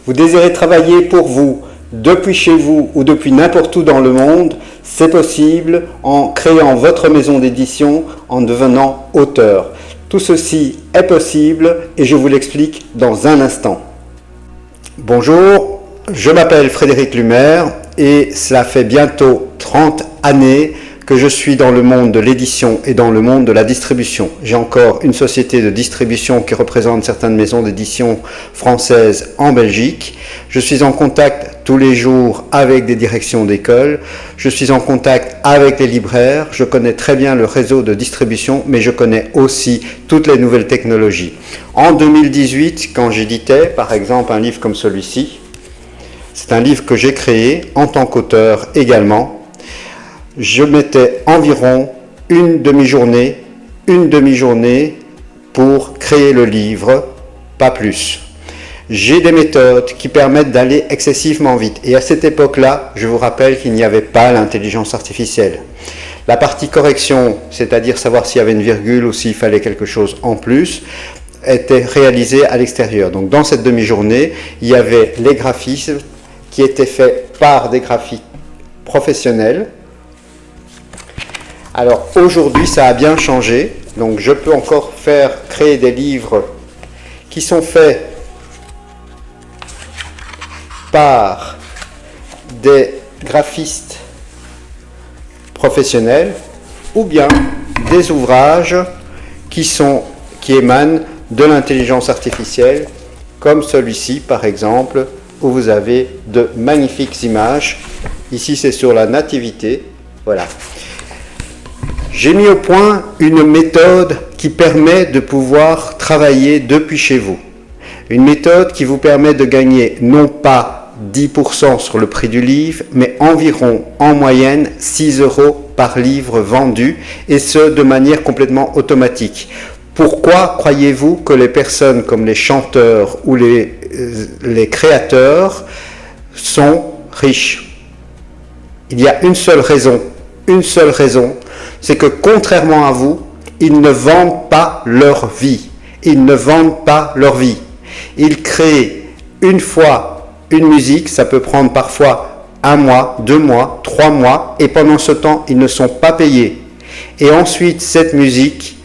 Vous désirez travailler pour vous, depuis chez vous ou depuis n'importe où dans le monde, c'est possible en créant votre maison d'édition, en devenant auteur. Tout ceci est possible et je vous l'explique dans un instant. Bonjour, je m'appelle Frédéric Lumer et cela fait bientôt 30 années que je suis dans le monde de l'édition et dans le monde de la distribution. J'ai encore une société de distribution qui représente certaines maisons d'édition françaises en Belgique. Je suis en contact tous les jours avec des directions d'école. Je suis en contact avec les libraires. Je connais très bien le réseau de distribution, mais je connais aussi toutes les nouvelles technologies. En 2018, quand j'éditais, par exemple, un livre comme celui-ci, c'est un livre que j'ai créé en tant qu'auteur également. Je mettais environ une demi-journée pour créer le livre, pas plus. J'ai des méthodes qui permettent d'aller excessivement vite. Et à cette époque-là, je vous rappelle qu'il n'y avait pas l'intelligence artificielle. La partie correction, c'est-à-dire savoir s'il y avait une virgule ou s'il fallait quelque chose en plus, était réalisée à l'extérieur. Donc dans cette demi-journée, il y avait les graphismes qui étaient faits par des graphistes professionnels. Alors aujourd'hui, ça a bien changé, donc je peux encore créer des livres qui sont faits par des graphistes professionnels ou bien des ouvrages qui émanent de l'intelligence artificielle, comme celui-ci par exemple, où vous avez de magnifiques images. Ici c'est sur la nativité, voilà. J'ai mis au point une méthode qui permet de pouvoir travailler depuis chez vous. Une méthode qui vous permet de gagner non pas 10% sur le prix du livre, mais environ en moyenne 6 € par livre vendu, et ce de manière complètement automatique. Pourquoi croyez-vous que les personnes comme les chanteurs ou les créateurs sont riches? Il y a une seule raison, c'est que contrairement à vous, ils ne vendent pas leur vie. Ils créent une fois une musique, ça peut prendre parfois 1 mois, 2 mois, 3 mois, et pendant ce temps, ils ne sont pas payés. Et ensuite, cette musique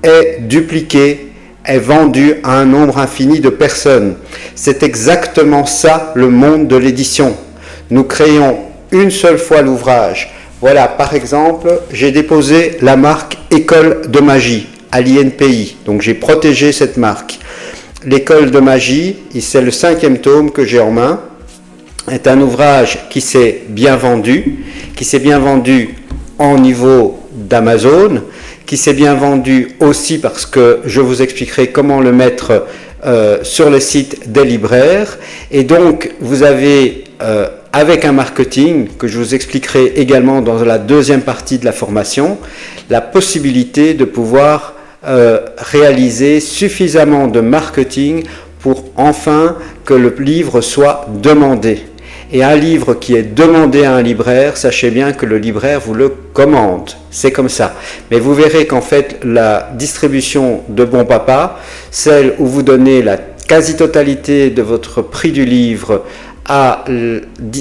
est dupliquée, est vendue à un nombre infini de personnes. C'est exactement ça le monde de l'édition. Nous créons une seule fois l'ouvrage. Voilà, par exemple, j'ai déposé la marque École de magie à l'INPI, donc j'ai protégé cette marque. L'école de magie, c'est le 5e tome que j'ai en main, est un ouvrage qui s'est bien vendu en niveau d'Amazon, qui s'est bien vendu aussi parce que je vous expliquerai comment le mettre sur le site des libraires. Et donc, vous avez, avec un marketing, que je vous expliquerai également dans la deuxième partie de la formation, la possibilité de pouvoir réaliser suffisamment de marketing pour enfin que le livre soit demandé. Et un livre qui est demandé à un libraire, sachez bien que le libraire vous le commande. C'est comme ça. Mais vous verrez qu'en fait, la distribution de Bon Papa, celle où vous donnez la quasi-totalité de votre prix du livre à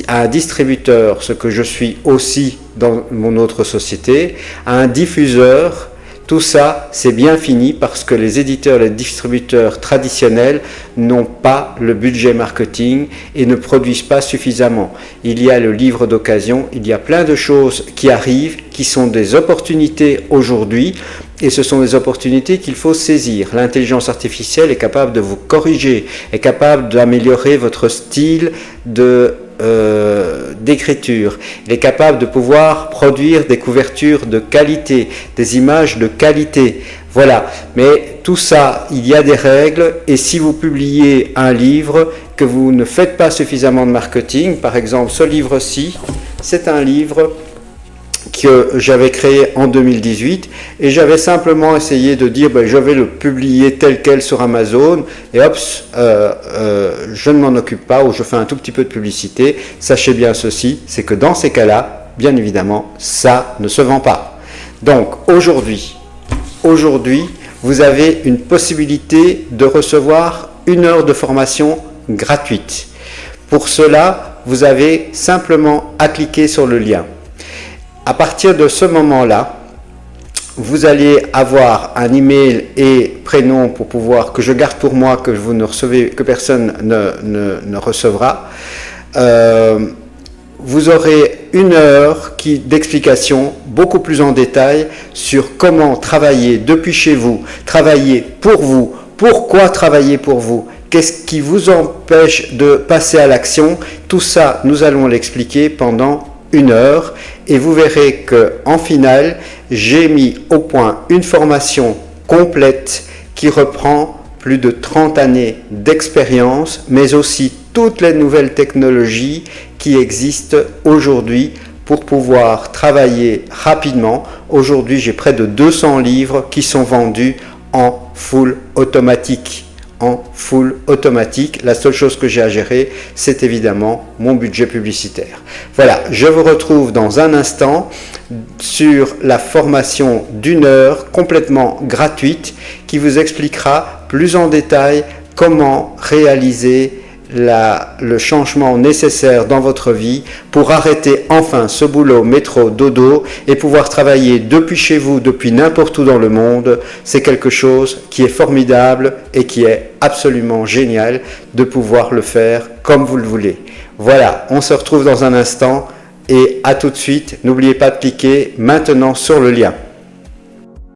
un distributeur, ce que je suis aussi dans mon autre société, à un diffuseur, tout ça, c'est bien fini parce que les éditeurs, les distributeurs traditionnels n'ont pas le budget marketing et ne produisent pas suffisamment. Il y a le livre d'occasion, il y a plein de choses qui arrivent, qui sont des opportunités aujourd'hui, et ce sont des opportunités qu'il faut saisir. L'intelligence artificielle est capable de vous corriger, est capable d'améliorer votre style d'écriture. Il est capable de pouvoir produire des couvertures de qualité, des images de qualité. Voilà. Mais tout ça, il y a des règles, et si vous publiez un livre que vous ne faites pas suffisamment de marketing, par exemple ce livre-ci, c'est un livre que j'avais créé en 2018 et j'avais simplement essayé de dire je vais le publier tel quel sur Amazon et hop, je ne m'en occupe pas ou je fais un tout petit peu de publicité. Sachez bien ceci, c'est que dans ces cas-là, bien évidemment, ça ne se vend pas. Donc aujourd'hui, vous avez une possibilité de recevoir 1 heure de formation gratuite. Pour cela, vous avez simplement à cliquer sur le lien. À partir de ce moment-là, vous allez avoir un email et prénom pour pouvoir que je garde pour moi, que vous ne recevez, que personne ne recevra. Vous aurez 1 heure d'explication beaucoup plus en détail sur comment travailler depuis chez vous, travailler pour vous, pourquoi travailler pour vous, qu'est-ce qui vous empêche de passer à l'action. Tout ça, nous allons l'expliquer pendant 1 heure et vous verrez qu'en finale, j'ai mis au point une formation complète qui reprend plus de 30 années d'expérience, mais aussi toutes les nouvelles technologies qui existent aujourd'hui pour pouvoir travailler rapidement. Aujourd'hui, j'ai près de 200 livres qui sont vendus en full automatique. La seule chose que j'ai à gérer, c'est évidemment mon budget publicitaire. Voilà, je vous retrouve dans un instant sur la formation d'1 heure complètement gratuite qui vous expliquera plus en détail comment réaliser le changement nécessaire dans votre vie pour arrêter enfin ce boulot métro dodo et pouvoir travailler depuis chez vous, depuis n'importe où dans le monde. C'est quelque chose qui est formidable et qui est absolument génial de pouvoir le faire comme vous le voulez. Voilà, on se retrouve dans un instant et à tout de suite. N'oubliez pas de cliquer maintenant sur le lien.